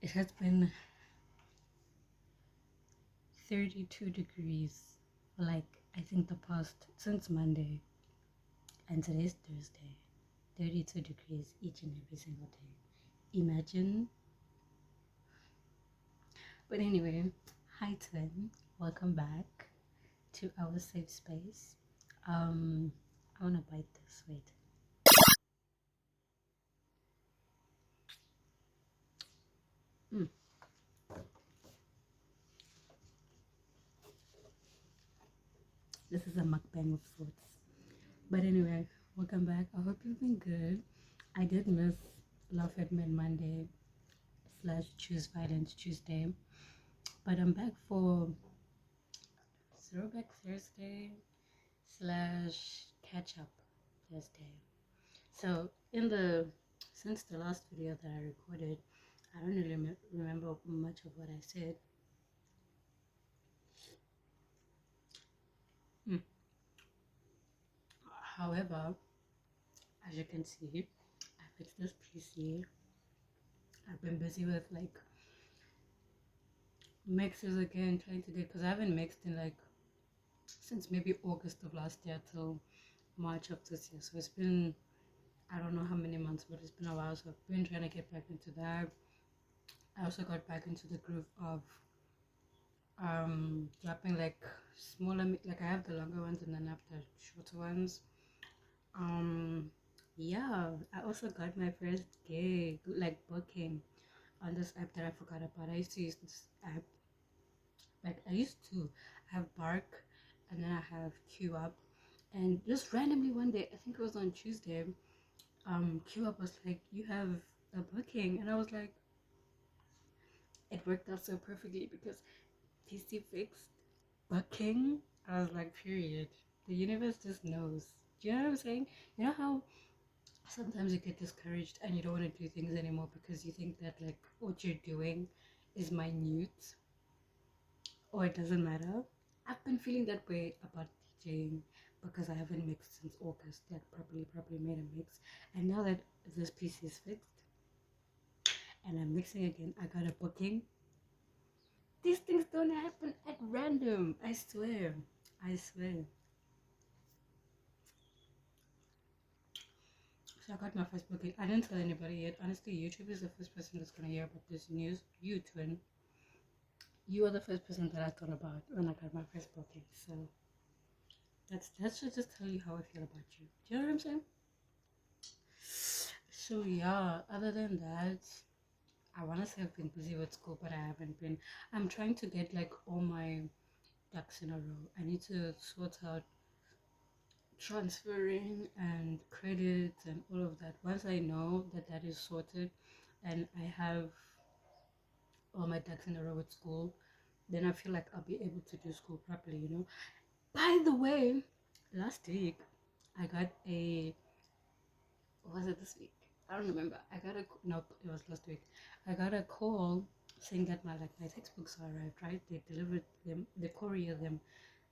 It has been 32 degrees for like I think the past since Monday, and today's Thursday. 32 degrees each and every single day. Imagine. But anyway, hi twin. Welcome back to our safe space. I wanna bite this. Wait. Mm. This is a mukbang of sorts. But anyway, welcome back. I hope you've been good. I did miss Love at Mid Monday / Choose Violence Tuesday, but I'm back for Throwback Thursday / Catch Up Thursday. So since the last video that I recorded, I don't really remember much of what I said. However, as you can see, I fixed this PC. I've been busy with like mixes again, trying to get, because I haven't mixed in like since maybe August of last year till March of this year. So it's been, I don't know how many months, but it's been a while. So I've been trying to get back into that. I also got back into the groove of dropping like smaller, like I have the longer ones and then I have the shorter ones. Yeah, I also got my first gig, like booking on this app that I forgot about. I used to use this app, like I used to have Bark, and then I have Queue Up, and just randomly one day, I think it was on Tuesday, Queue Up was like, you have a booking, and I was like, it worked out so perfectly because PC fixed booking. I was like, period. The universe just knows. Do you know what I'm saying? You know how sometimes you get discouraged and you don't want to do things anymore because you think that like what you're doing is minute or it doesn't matter. I've been feeling that way about DJing because I haven't mixed since August, like properly made a mix. And now that this piece is fixed and I'm mixing again, I got a booking. These things don't happen at random. I swear. I swear. So I got my first booking. I didn't tell anybody yet. Honestly, YouTube is the first person that's gonna hear about this news. You twin. You are the first person that I thought about when I got my first booking. So that should just tell you how I feel about you. Do you know what I'm saying? So yeah, other than that, I wanna say I've been busy with school, but I haven't been. I'm trying to get like all my ducks in a row. I need to sort out transferring and credits and all of that. Once I know that that is sorted and I have all my ducks in a row with school, then I feel like I'll be able to do school properly, you know. By the way, last week I got a, or was it this week? I don't remember. I got a, nope, it was last week. I got a call saying that my textbooks arrived, right? They delivered them, they courier them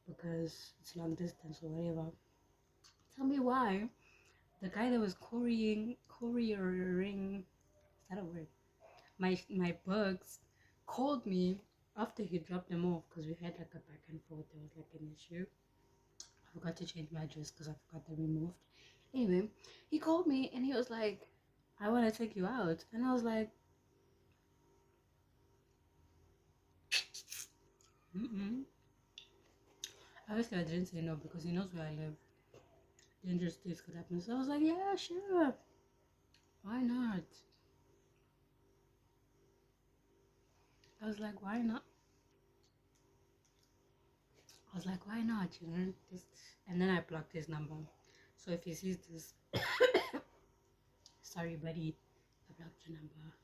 because it's long distance or whatever. Tell me why the guy that was couriering, is that a word? My books called me after he dropped them off because we had like a back and forth. There was like an issue. I forgot to change my address because I forgot they removed. Anyway, he called me and he was like, I want to take you out. And I was like, mm-mm. Obviously, I didn't say no because he knows where I live. Dangerous things could happen. So I was like, yeah, sure. Why not? I was like, why not? I was like, why not? You know, just, and then I blocked his number. So if he sees this, sorry, buddy, I blocked your number.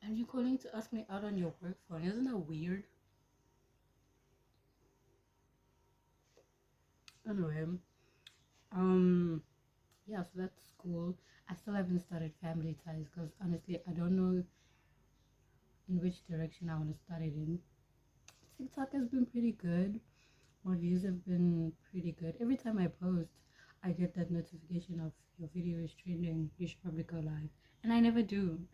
And you calling to ask me out on your work phone? Isn't that weird? Anyway, yeah, so that's cool. I still haven't started Family Ties because honestly, I don't know in which direction I want to start it in. TikTok has been pretty good. My views have been pretty good. Every time I post, I get that notification of your video is trending, you should probably go live. And I never do.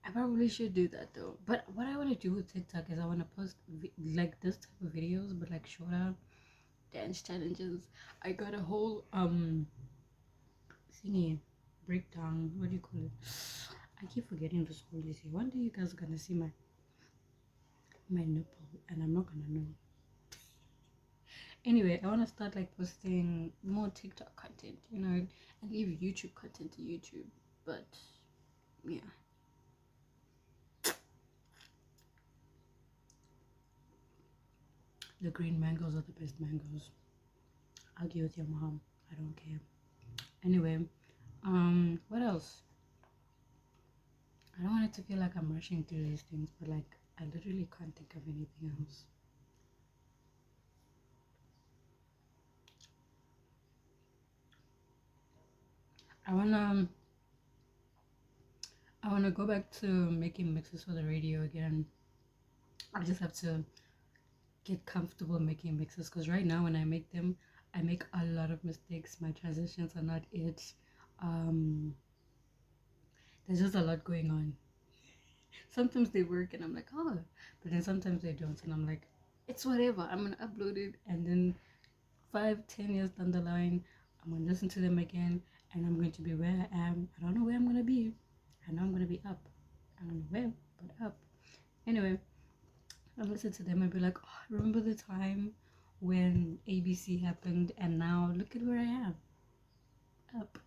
I probably should do that though. But what I want to do with TikTok is I want to post like this type of videos, but like shorter dance challenges. I got a whole thingy breakdown. What do you call it? I keep forgetting this whole this year. One day you guys are gonna see my nipple, and I'm not gonna know. Anyway, I want to start like posting more TikTok content, you know, and leave YouTube content to YouTube. But yeah. The green mangoes are the best mangoes. Argue with your mom. I don't care. Anyway, what else? I don't want it to feel like I'm rushing through these things, but like I literally can't think of anything else. I wanna go back to making mixes for the radio again. I just have to get comfortable making mixes because right now when I make them, I make a lot of mistakes. My transitions are not it. Um, there's just a lot going on. Sometimes they work and I'm like, oh, but then sometimes they don't, and I'm like, it's whatever. I'm gonna upload it, and then 5, 10 years down the line, I'm gonna listen to them again, and I'm going to be where I am. I don't know where I'm gonna be. I know I'm gonna be up. I don't know where, but up. Anyway, I'll listen to them and be like, oh, remember the time when ABC happened, and now look at where I am. Up.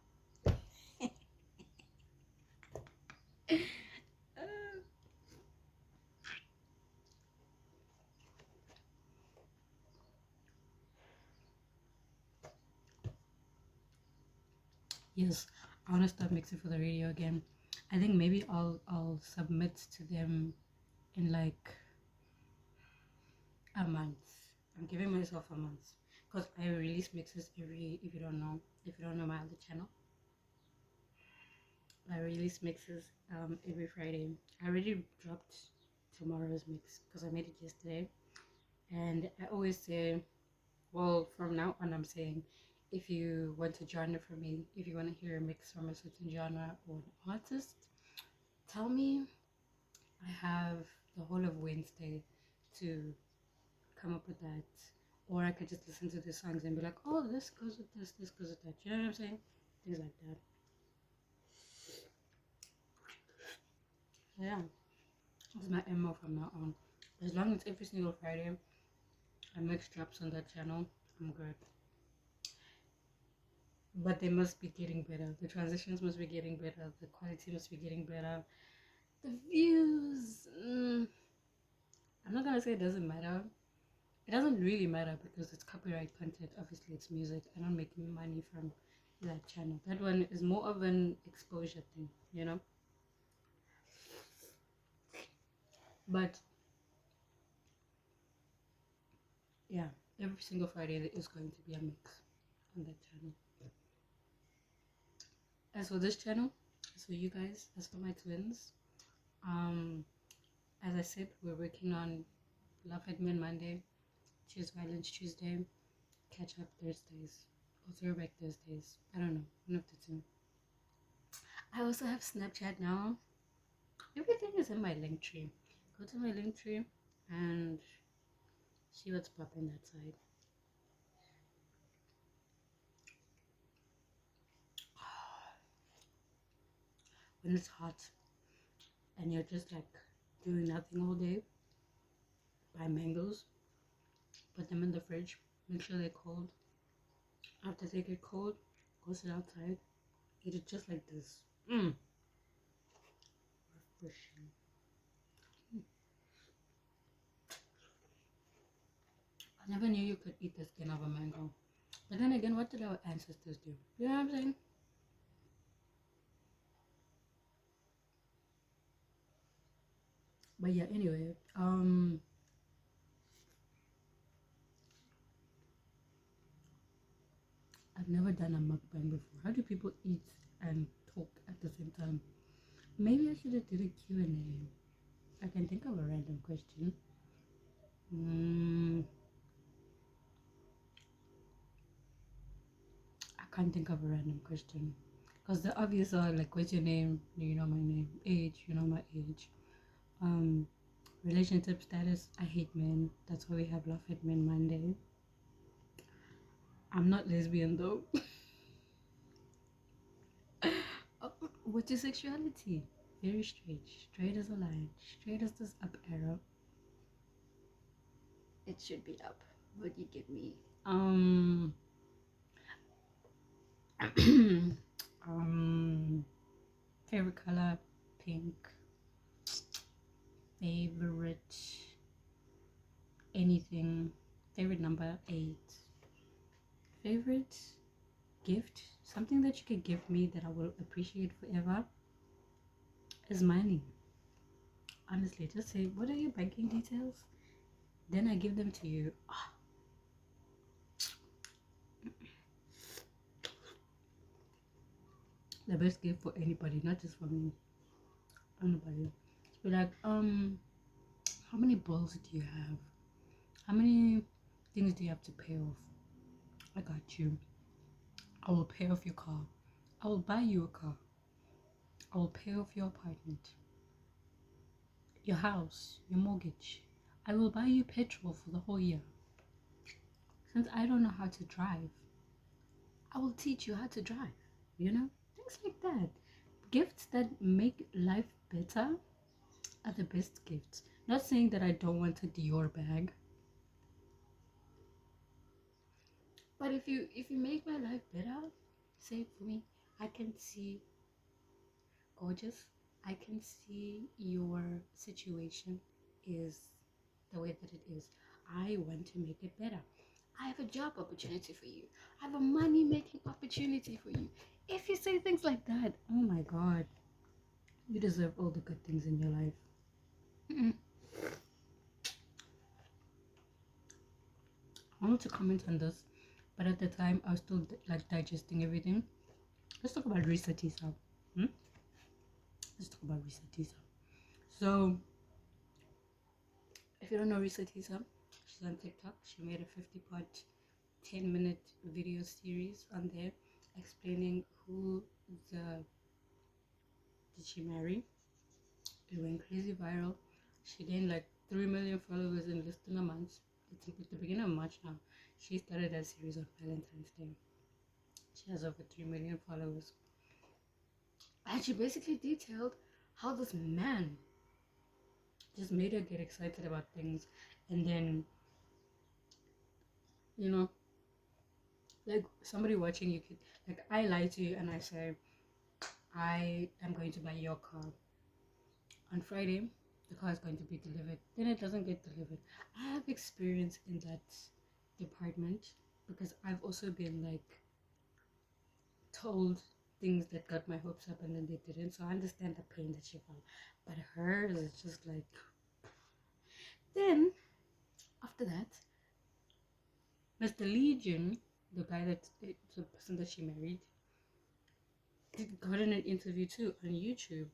Yes, I want to start mixing for the radio again. I think maybe I'll submit to them in like a month. I'm giving myself a month because I release mixes every. If you don't know my other channel, I release mixes every Friday. I already dropped tomorrow's mix because I made it yesterday, and I always say, well, from now on, I'm saying, if you want a genre from me, if you want to hear a mix from a certain genre or an artist, tell me. I have the whole of Wednesday to come up with that. Or I could just listen to the songs and be like, oh, this goes with this goes with that. You know what I'm saying? Things like that. Yeah, it's my MO from now on. As long as every single Friday I mix drops on that channel, I'm good. But they must be getting better. The transitions must be getting better. The quality must be getting better. The views. I'm not gonna say it doesn't matter. It doesn't really matter because it's copyright content. Obviously, it's music. I don't make money from that channel. That one is more of an exposure thing, you know. But yeah, every single Friday there is going to be a mix on that channel. As for this channel, as for you guys, as for my twins, um, as I said, we're working on Love at Me on Monday, Choose Violence Tuesday, Catch Up Thursdays, or Throwback Thursdays. I don't know, one of the two. I also have Snapchat now. Everything is in my link tree. Go to my link tree and see what's popping that side. When it's hot and you're just like doing nothing all day, buy mangoes, put them in the fridge, make sure they're cold. After they get cold, go sit outside, eat it just like this. Refreshing. I never knew you could eat the skin of a mango. But then again, what did our ancestors do? You know what I'm saying? But yeah, anyway, I've never done a mukbang before. How do people eat and talk at the same time? Maybe I should have did a Q&A. I can think of a random question. can't think of a random question. Because the obvious are like, what's your name? You know my name. Age, you know my age. Um, Relationship status, I hate men. That's why we have Love Hate Men Monday. I'm not lesbian though. What's your sexuality? Very straight. Straight as a line. Straight as this up arrow. It should be up, but you get me. Um, Favorite color, pink. Favorite anything. Favorite number, 8. Favorite gift, something that you could give me that I will appreciate forever, is money. Honestly, just say, what are your banking details? Then I give them to you. The best gift for anybody, not just for me. Anybody. Be like, how many bills do you have? How many things do you have to pay off? I got you. I will pay off your car. I will buy you a car. I will pay off your apartment, your house, your mortgage. I will buy you petrol for the whole year. Since I don't know how to drive, I will teach you how to drive. You know? Things like that. Gifts that make life better are the best gifts. Not saying that I don't want a Dior bag. But if you make my life better, say for me, I can see gorgeous. I can see your situation is the way that it is. I want to make it better. I have a job opportunity for you. I have a money making opportunity for you. If you say things like that, oh my god, you deserve all the good things in your life. Mm-mm. I wanted to comment on this, but at the time I was still like digesting everything. Let's talk about Risa Tisa. Let's talk about Risa Tisa. So, if you don't know Risa Tisa, she's on TikTok. She made a 50-part, 10-minute video series on there explaining who did she marry. It went crazy viral. She gained like 3 million followers in less than a month. It's at the beginning of March now. She started that series on Valentine's Day. She has over 3 million followers. And she basically detailed how this man just made her get excited about things. And then, you know, like somebody watching you could, like, I lie to you and I say, I am going to buy your car. On Friday, the car is going to be delivered. Then it doesn't get delivered. I have experience in that department because I've also been like told things that got my hopes up and then they didn't. So I understand the pain that she felt. But hers is just like. Then after that, Mr. Legion, the guy the person that she married, got in an interview too on YouTube.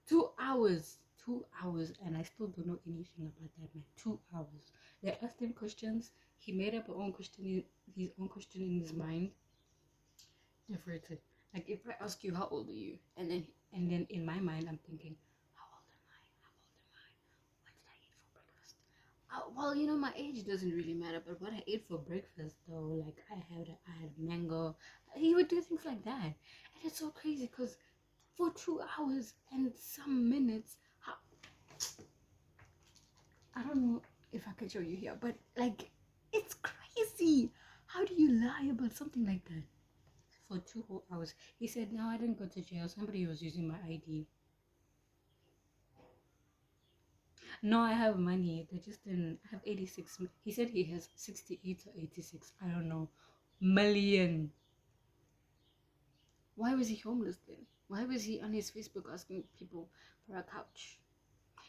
2 hours. 2 hours, and I still don't know anything about that man. 2 hours. They asked him questions. He made up his own question in his mind. Diverted. Like if I ask you how old are you, and then in my mind I'm thinking, how old am I? How old am I? What did I eat for breakfast? Well, you know my age doesn't really matter, but what I ate for breakfast though, like I had mango. He would do things like that, and it's so crazy because for 2 hours and some minutes. I don't know if I can show you here, but like, it's crazy. How do you lie about something like that for 2 whole hours? He said, no, I didn't go to jail. Somebody was using my ID. No, I have money. They just didn't. I have 86. He said he has 68 or 86. I don't know. Million. Why was he homeless then? Why was he on his Facebook asking people for a couch?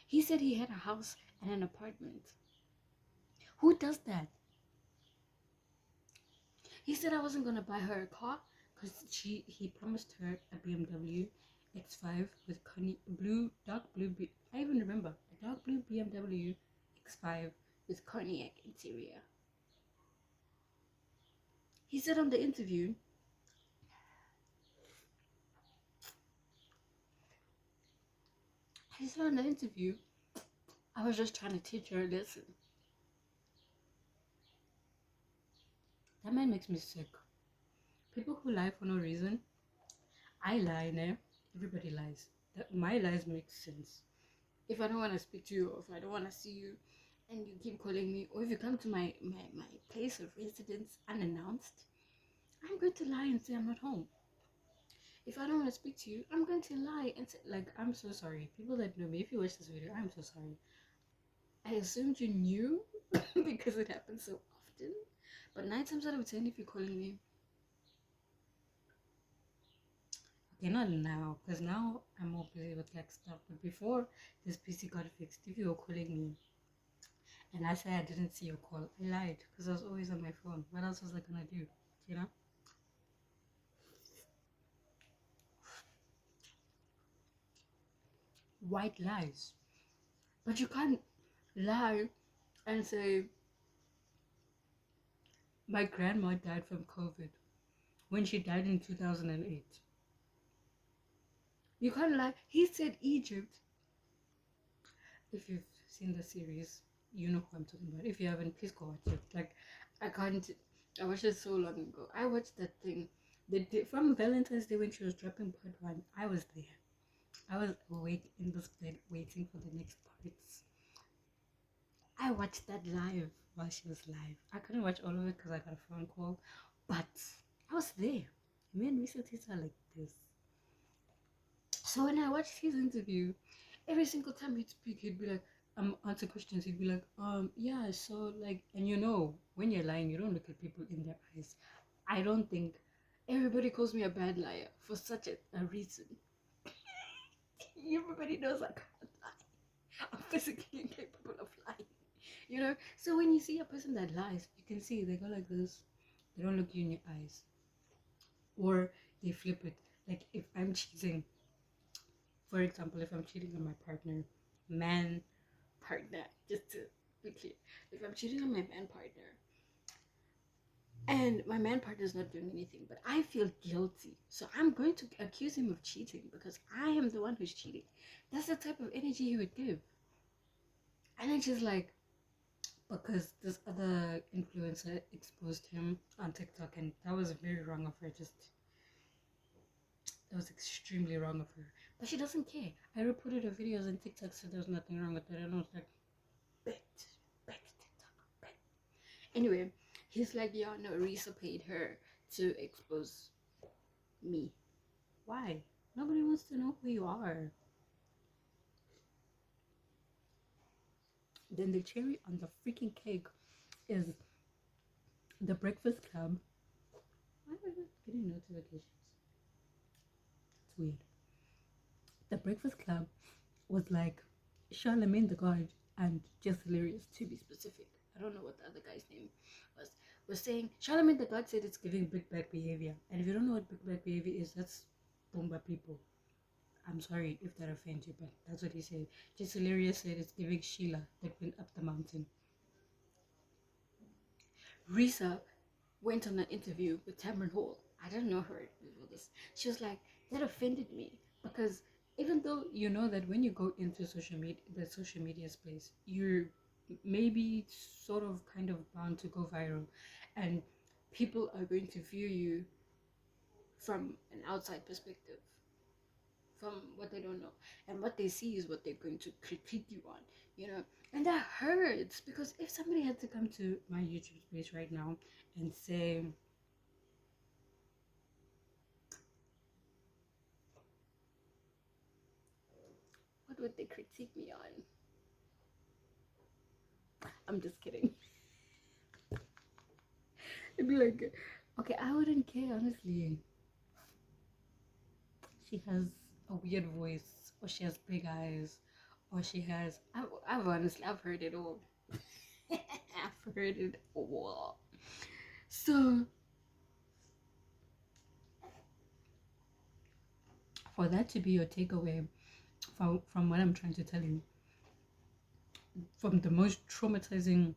He said he had a house and an apartment. Who does that? He said I wasn't gonna buy her a car because he promised her a BMW X5 with dark blue. I even remember a dark blue BMW X5 with cognac interior. He said on the interview I saw in the interview, I was just trying to teach her a lesson. That man makes me sick. People who lie for no reason. I lie, ne? Everybody lies. My lies make sense. If I don't want to speak to you, or if I don't want to see you, and you keep calling me, or if you come to my place of residence unannounced, I'm going to lie and say I'm not home. If I don't want to speak to you, I'm going to lie and say, like, I'm so sorry. People that know me, if you watch this video, I'm so sorry. I assumed you knew because it happens so often. But 9 times out of 10, if you're calling me, okay, not now, because now I'm more busy with like stuff. But before this PC got fixed, if you were calling me and I said I didn't see your call, I lied because I was always on my phone. What else was I gonna do? You know? White lies. But you can't lie and say my grandma died from COVID when she died in 2008. You can't lie. He said Egypt. If you've seen the series, you know who I'm talking about. If you haven't, please go watch it. Like, I can't. I watched it so long ago. I watched that thing the day from Valentine's Day when she was dropping part one. I was there. I was awake in this bed waiting for the next parts. I watched that live while she was live. I couldn't watch all of it because I got a phone call, but I was there. Me and Mr. Tita like this. So when I watched his interview, every single time he'd speak, he'd be like, answer questions, he'd be like, yeah, so like, and you know, when you're lying, you don't look at people in their eyes. I don't think everybody calls me a bad liar for such a reason. Everybody knows I can't lie. I'm physically incapable of lying. You know? So when you see a person that lies, you can see they go like this. They don't look you in your eyes. Or they flip it. Like if I'm cheating, for example, if I'm cheating on my partner, just to be clear, if I'm cheating on my man partner and my man partner is not doing anything, but I feel guilty, so I'm going to accuse him of cheating because I am the one who's cheating. That's the type of energy he would give. And it's just like, because this other influencer exposed him on TikTok, and that was very wrong of her. That was extremely wrong of her. But she doesn't care. I reported her videos on TikTok, so there's nothing wrong with it. And I was like, bet TikTok, bet. Anyway, he's like, yeah, no, Risa paid her to expose me. Why? Nobody wants to know who you are. Then the cherry on the freaking cake is the Breakfast Club. Why am I not getting notifications? It's weird. The Breakfast Club was like Charlemagne the God and Just Hilarious, to be specific. I don't know what the other guy's name was saying. Charlemagne the God said it's giving big bag behavior. And if you don't know what big bag behavior is, that's Bomba people. I'm sorry if that offends you, but that's what he said. Just Hilarious said it's giving Sheila that went up the mountain. Risa went on an interview with Tamron Hall. I didn't know her before this. She was like, that offended me because even though you know that when you go into the social media space, you're maybe sort of kind of bound to go viral, and people are going to view you from an outside perspective, from what they don't know, and what they see is what they're going to critique you on, you know. And that hurts because if somebody had to come to my YouTube space right now and say, what would they critique me on? I'm just kidding. It'd be like, okay, I wouldn't care, honestly. She has a weird voice, or she has big eyes, or she has. I've honestly, I've heard it all. I've heard it all. So, for that to be your takeaway from what I'm trying to tell you, from the most traumatizing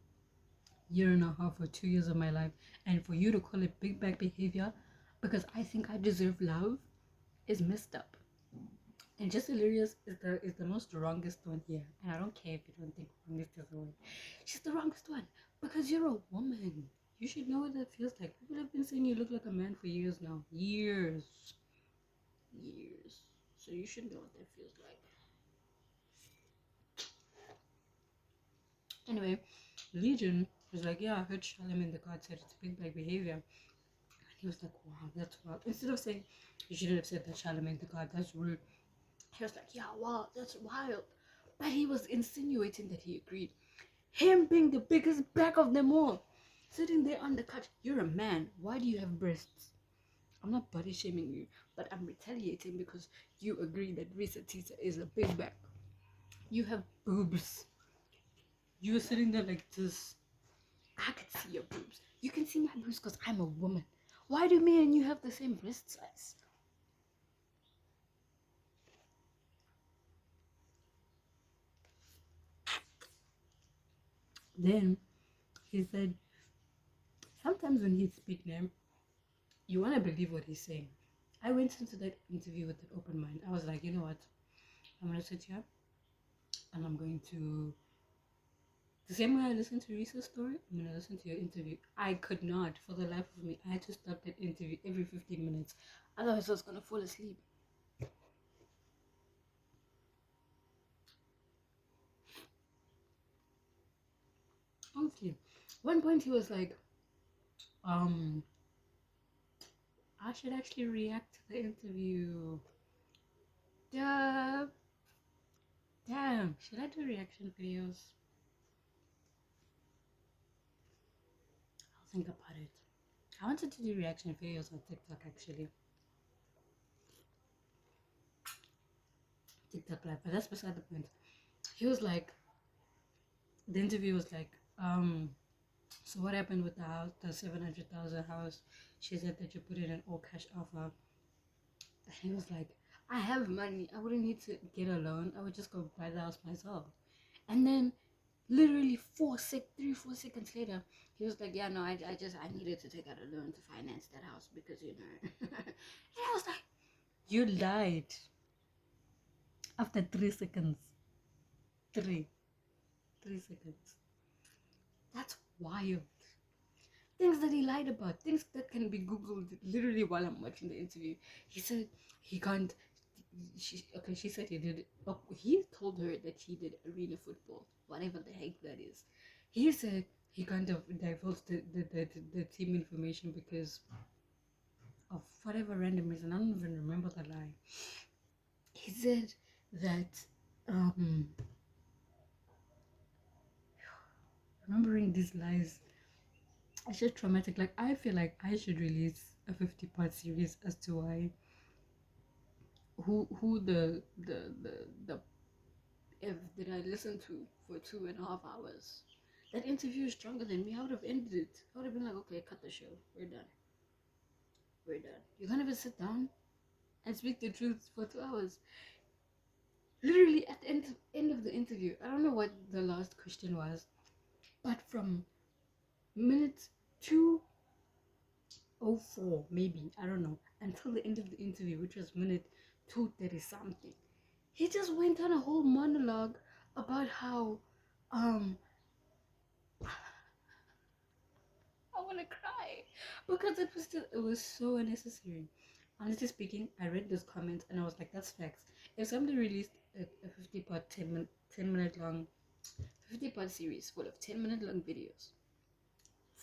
year and a half or 2 years of my life, and for you to call it big bag behavior because I think I deserve love is messed up. And just hilarious is the most wrongest one here. And I don't care if you don't think wrongest is the word. She's the wrongest one because you're a woman. You should know what that feels like. People have been saying you look like a man for years now. Years. Years. So you should know what that feels like. Anyway, Legion was like, yeah, I heard Charlemagne the God said it's big bag behavior. And he was like, wow, that's wild. Instead of saying, you shouldn't have said that, Charlemagne the God, that's rude. He was like, yeah, wow, that's wild. But he was insinuating that he agreed. Him being the biggest back of them all. Sitting there on the couch, you're a man. Why do you have breasts? I'm not body shaming you, but I'm retaliating because you agree that Risa Tisa is a big back. You have boobs. You're sitting there like this. I can see your boobs. You can see my boobs because I'm a woman. Why do me and you have the same breast size? Then he said, sometimes when he'd speak name, you want to believe what he's saying. I went into that interview with an open mind. I was like, you know what? I'm going to sit here and I'm going to, the same way I listened to Risa's story, I'm going to listen to your interview. I could not, for the life of me. I had to stop that interview every 15 minutes. Otherwise, I was going to fall asleep. Honestly, one point he was like, I should actually react to the interview. Duh. Damn, should I do reaction videos? I'll think about it. I wanted to do reaction videos on TikTok actually. TikTok live, but that's beside the point. He was like, the interview was like, so what happened with the house, the 700,000 house? She said that you put in an all cash offer. And he was like, I have money. I wouldn't need to get a loan. I would just go buy the house myself. And then literally 3 4 seconds later he was like, yeah, no, I needed to take out a loan to finance that house because and I was like, you lied after 3 seconds. Three seconds. That's wild. Things that he lied about, things that can be googled literally while I'm watching the interview. He said he can't, she said he did, oh, he told her that he did arena football, whatever the heck that is. He said he kind of divulged the team information because of whatever random reason. I don't even remember the lie. He said that remembering these lies, it's just traumatic. Like, I feel like I should release a 50-part series as to why who the if did I listen to for 2.5 hours. That interview is stronger than me. I would have ended it. I would have been like, okay, cut the show. We're done. We're done. You can't even sit down and speak the truth for 2 hours. Literally at the end of the interview, I don't know what the last question was, but from minute 2:04, maybe, I don't know, until the end of the interview, which was minute 2:30 something, he just went on a whole monologue about how I want to cry because it was so unnecessary. Honestly speaking, I read those comments and I was like, that's facts. If somebody released a 50-part 10 minute long 50-part series full of 10-minute long videos,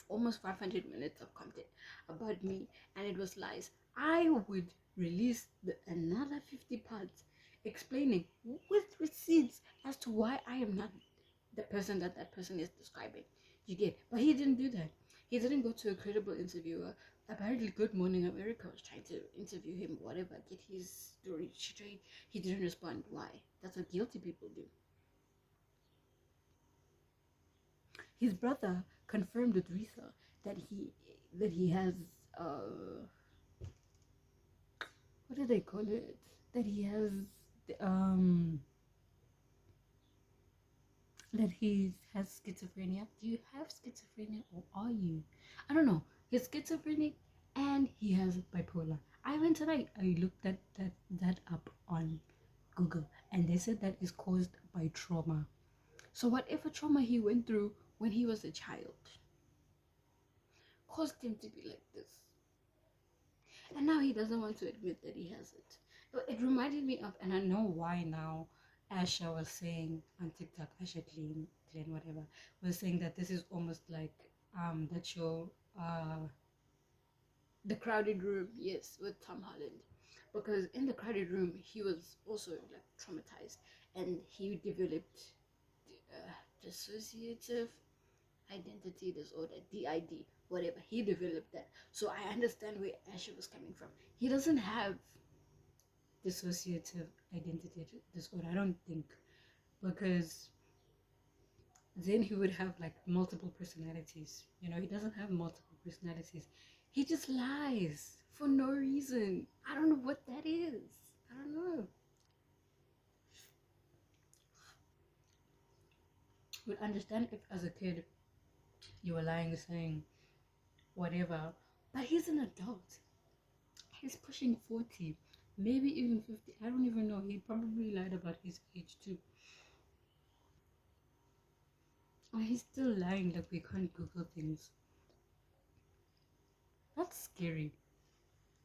almost 500 minutes of content about me, and it was lies, I would release another 50 parts explaining with receipts as to why I am not the person that person is describing. You get? But he didn't do that. He didn't go to a credible interviewer. Apparently, Good Morning America was trying to interview him, whatever, get his story straight. He didn't respond. Why? That's what guilty people do. His brother confirmed with Risa that he has what do they call it? That he has um that he has schizophrenia. Do you have schizophrenia or are you? I don't know. He's schizophrenic and he has bipolar. I went tonight. I looked that up on said that is caused by trauma. So whatever trauma he went through when he was a child caused him to be like this. And now he doesn't want to admit that he has it. It reminded me of, and I know why now, Asha was saying on TikTok, Asha Glenn, whatever, was saying that this is almost like that show, The Crowded Room, yes, with Tom Holland. Because in The Crowded Room, he was also like traumatized, and he developed dissociative identity disorder, DID, whatever. He developed that. So I understand where Asher was coming from. He doesn't have dissociative identity disorder, I don't think, because then he would have like multiple personalities. You know, he doesn't have multiple personalities. He just lies for no reason. I don't know what that is. I don't know. Would understand if as a kid you were lying saying whatever, but he's an adult. He's pushing 40, maybe even 50. I don't even know. He probably lied about his age too. And he's still lying like we can't Google things. That's scary.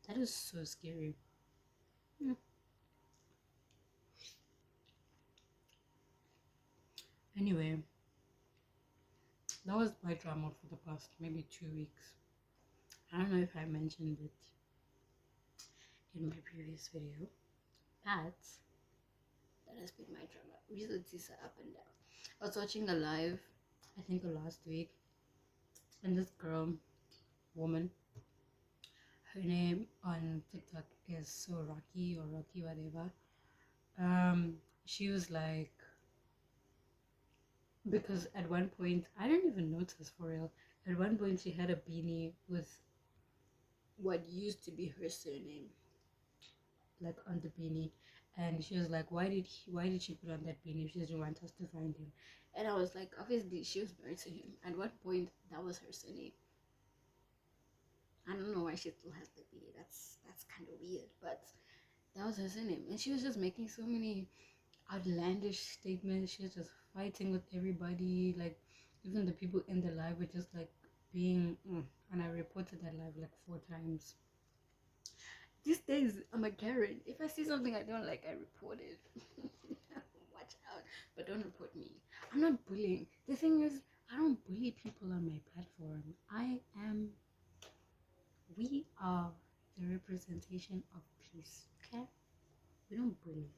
That is so scary. Yeah. Anyway, that was my drama for the past maybe 2 weeks. I don't know if I mentioned it in my previous video, but that has been my drama. Recently, up and down. I was watching a live, I think last week, and this girl, woman, her name on TikTok is so Rocky or Rocky whatever. She was like, because at one point I didn't even notice for real. At one point she had a beanie with what used to be her surname, like on the beanie, and she was like, why did she put on that beanie if she didn't want us to find him? And I was like, obviously she was married to him. At what point that was her surname? I don't know why she still has the beanie. That's kind of weird, but that was her surname. And she was just making so many outlandish statements. She was just fighting with everybody. Like, even the people in the live were just like being, and I reported that live like 4 times. These days, I'm a Karen. If I see something I don't like, I report it. Watch out, but don't report me. I'm not bullying. The thing is, I don't bully people on my platform. We are the representation of peace, okay? We don't bully.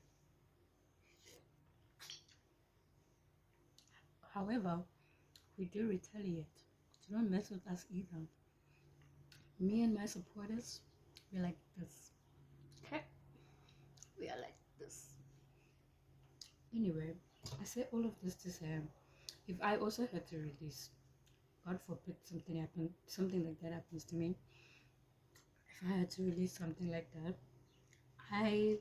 However, we do retaliate. So don't mess with us either. Me and my supporters, we're like this, okay? We are like this. Anyway, I say all of this to say, if I also had to release, God forbid something like that happens to me, if I had to release something like that, I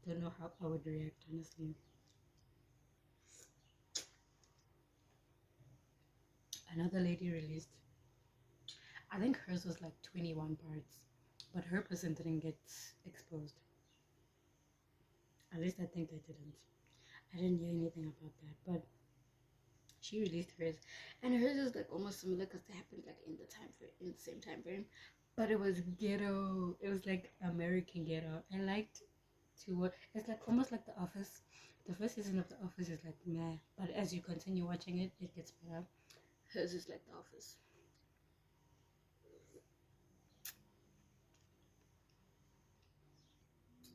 don't know how I would react, honestly. Another lady released, I think hers was like 21 parts, but her person didn't get exposed. At least I think they didn't. I didn't hear anything about that, but she released hers, and hers is like almost similar because they happened like in the same time frame, but it was ghetto. It was like American ghetto. I liked to watch. It's like almost like The Office. The first season of The Office is like meh, but as you continue watching it, it gets better. Hers is like The Office.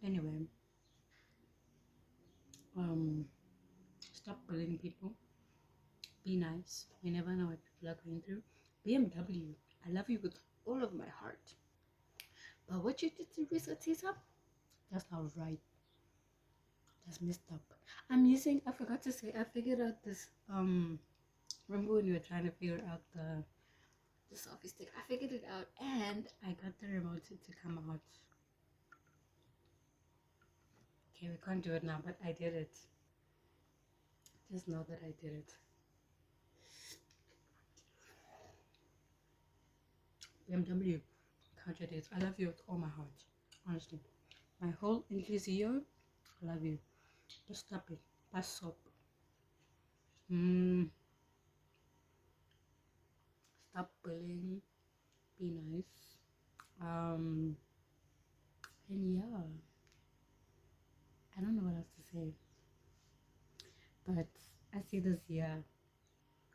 Anyway, stop bullying people. Be nice. You never know what people are going through. BMW, I love you with all of my heart. But what you did to Risa Tisa, that's not right. That's messed up. I forgot to say, I figured out this, remember when we were trying to figure out the selfie stick? I figured it out and I got the remote to come out. Okay, we can't do it now, but I did it. Just know that I did it. BMW, count your days. I love you with all my heart. Honestly. My whole Inclusio, I love you. Just stop it. Pass up. Mm, stop bullying. Be nice. Um, and yeah, I don't know what else to say. But I see this year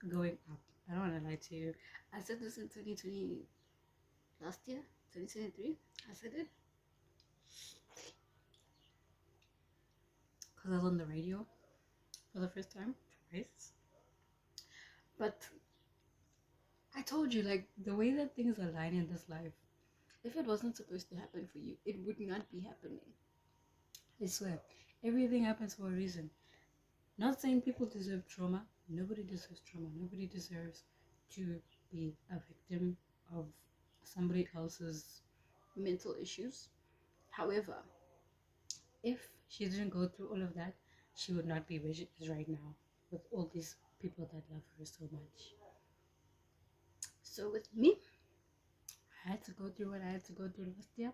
going up. I don't want to lie to you. I said this in 2020 last year, 2023. I said it because I was on the radio for the first time twice. But I told you, like, the way that things align in this life, if it wasn't supposed to happen for you, it would not be happening. I swear. Everything happens for a reason. Not saying people deserve trauma. Nobody deserves trauma. Nobody deserves to be a victim of somebody else's mental issues. However, if she didn't go through all of that, she would not be where she is right now with all these people that love her so much. So with me, I had to go through what I had to go through last year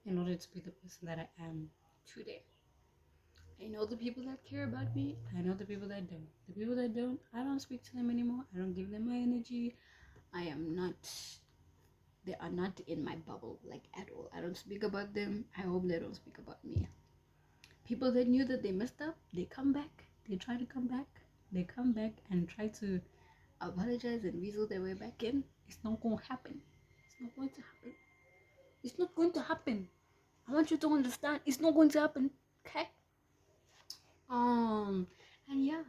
in order to be the person that I am today. I know the people that care about me. I know the people that don't. The people that don't, I don't speak to them anymore. I don't give them my energy. I am not, they are not in my bubble, like, at all. I don't speak about them. I hope they don't speak about me. People that knew that they messed up, they come back. They try to come back. They come back and try to apologize and weasel their way back in. It's not going to happen. It's not going to happen. It's not going to happen. I want you to understand. It's not going to happen. Okay? And yeah,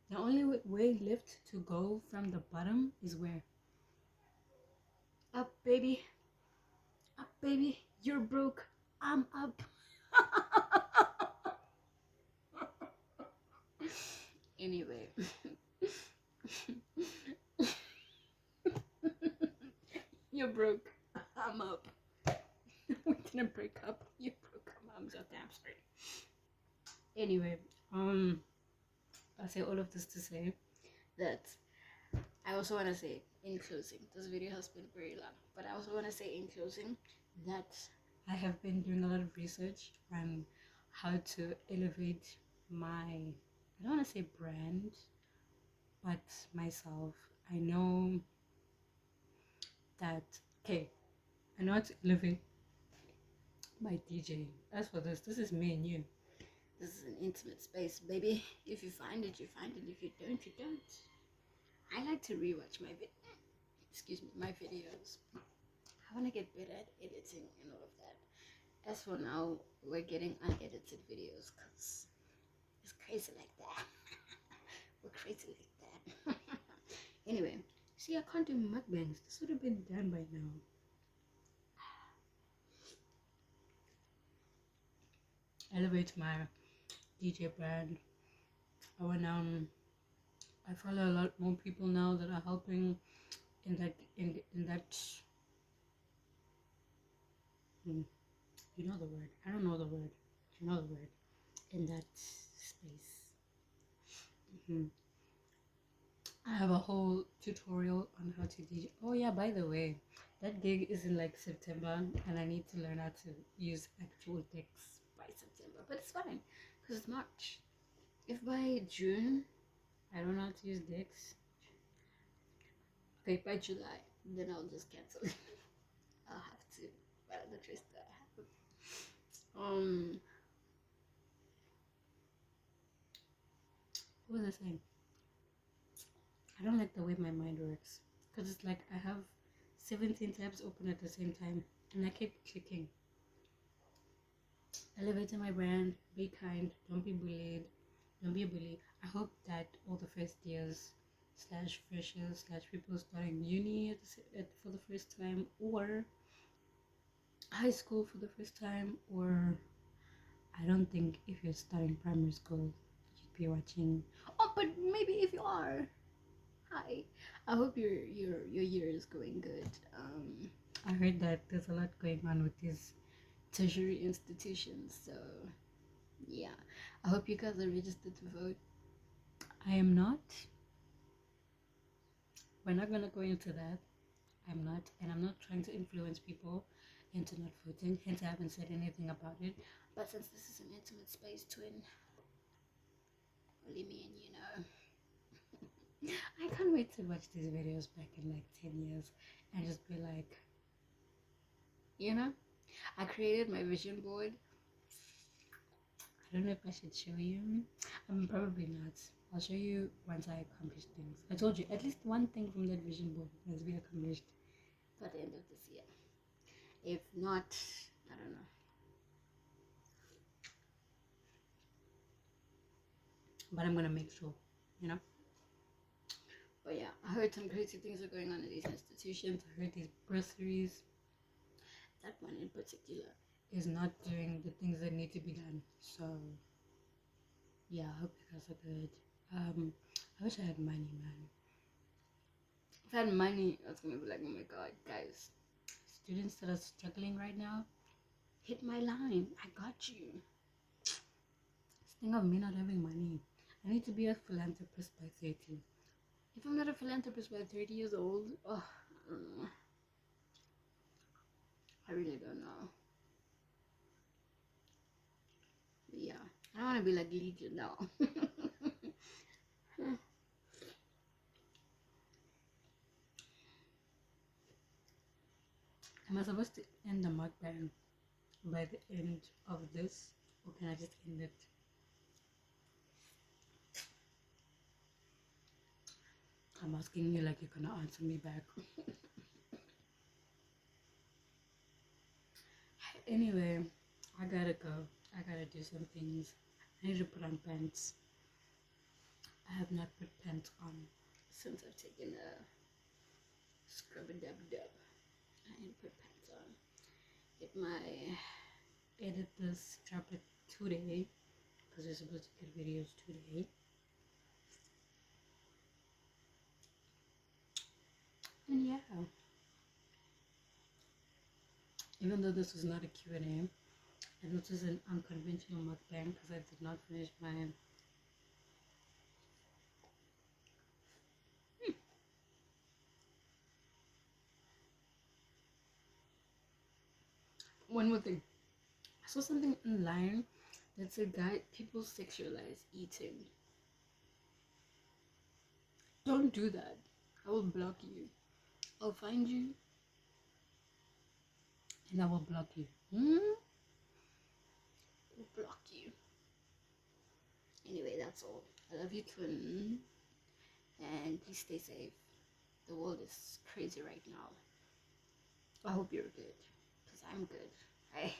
the only way left to go from the bottom is where? Up, baby. Up, baby. You're broke. I'm up. Anyway. You're broke. I'm up. We didn't break up. You broke up. I'm so damn sorry. Anyway, I say all of this to say that I also want to say in closing, this video has been very long, but I also want to say in closing that I have been doing a lot of research on how to elevate my, I don't want to say brand, but myself. I know that, okay, I know how to elevate my DJ. As for this is me and you. This is an intimate space, baby. If you find it, you find it. If you don't, you don't. I like to rewatch my videos. I want to get better at editing and all of that. As for now, we're getting unedited videos because it's crazy like that. We're crazy like that. Anyway, see, I can't do mukbangs. This would have been done by now. Elevate my DJ brand. I follow a lot more people now that are helping in that you know the word. I don't know the word. You know the word. In that space. I have a whole tutorial on how to DJ. Oh yeah, by the way, that gig is in like September, and I need to learn how to use actual decks by September. But it's fine because it's March. If by June I don't know how to use decks, okay, by July, then I'll just cancel it. I'll have to. But the choice that I have. What was I saying? I don't like the way my mind works because it's like I have 17 tabs open at the same time and I keep clicking. Elevating my brand, be kind, don't be bullied, don't be a bully. I hope that all the first years slash freshers slash people starting uni for the first time, or high school for the first time, or I don't think if you're starting primary school you'd be watching. Oh, but maybe if you are, hi. I hope your year is going good. I heard that there's a lot going on with these tertiary institutions, so yeah. I hope you guys are registered to vote. I am not. We're not gonna go into that. I'm not, and I'm not trying to influence people into not voting. Hence, I haven't said anything about it. But since this is an intimate space, twin, Only me and you know. I can't wait to watch these videos back in like 10 years and just be like, you know, I created my vision board. I don't know if I should show you. I mean, probably not. I'll show you once I accomplish things. I told you, at least one thing from that vision board has been accomplished by the end of this year. If not, I don't know. But I'm gonna make sure, you know. But yeah, I heard some crazy things are going on in these institutions. I heard these bursaries. That one in particular is not doing the things that need to be done. So yeah, I hope you guys are good. I wish I had money, man. If I had money, I was gonna be like, oh my god, guys, students that are struggling right now, hit my line. I got you. This thing of me not having money. I need to be a philanthropist by 30. If I'm not a philanthropist by 30 years old, oh, I don't know. I really don't know. But yeah, I don't want to be like Legion now. Am I supposed to end the mukbang by the end of this, or can I just end it? I'm asking you like you're gonna answer me back. Anyway, I gotta go. I gotta do some things. I need to put on pants. I have not put pants on since I've taken a scrub and dub dub. I need to put pants on. Get my edit this, drop it today because we're supposed to get videos today. And yeah, even though this was not a Q&A, and this is an unconventional mukbang because I did not finish my one more thing. I saw something online that said people sexualize eating. Don't do that. I will block you. I'll find you and I will block you. I'll block you. Anyway, that's all. I love you, twin. And please stay safe. The world is crazy right now. I hope you're good. Because I'm good. I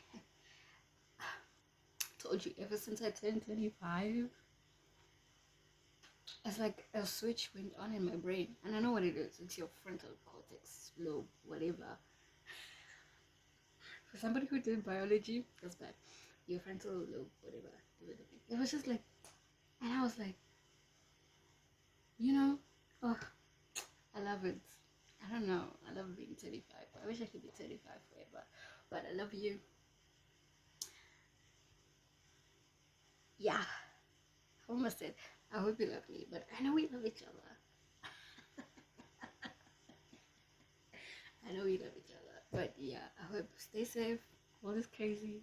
told you, ever since I turned 25, it's like a switch went on in my brain. And I know what it is. It's your frontal cortex, lobe, whatever. For somebody who did biology, that's bad. Your frontal lobe, whatever. It was just like, and I was like, you know, oh, I love it. I don't know. I love being 35. I wish I could be 35 forever. But I love you. Yeah. I almost said, I hope you love me. But I know we love each other. I know we love each other. But yeah, I hope stay safe. All is crazy.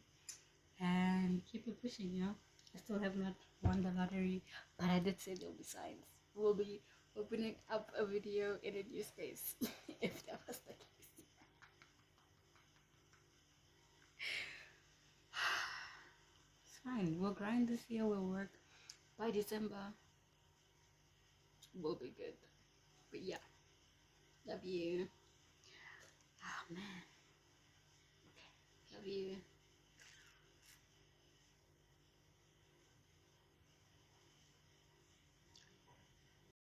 And keep it pushing, you know. I still have not won the lottery. But I did say there'll be signs. We'll be opening up a video in a new space. If that was the case. It's fine. We'll grind this year. We'll work. By December, we'll be good. But yeah, love you. Oh man. Okay, love you.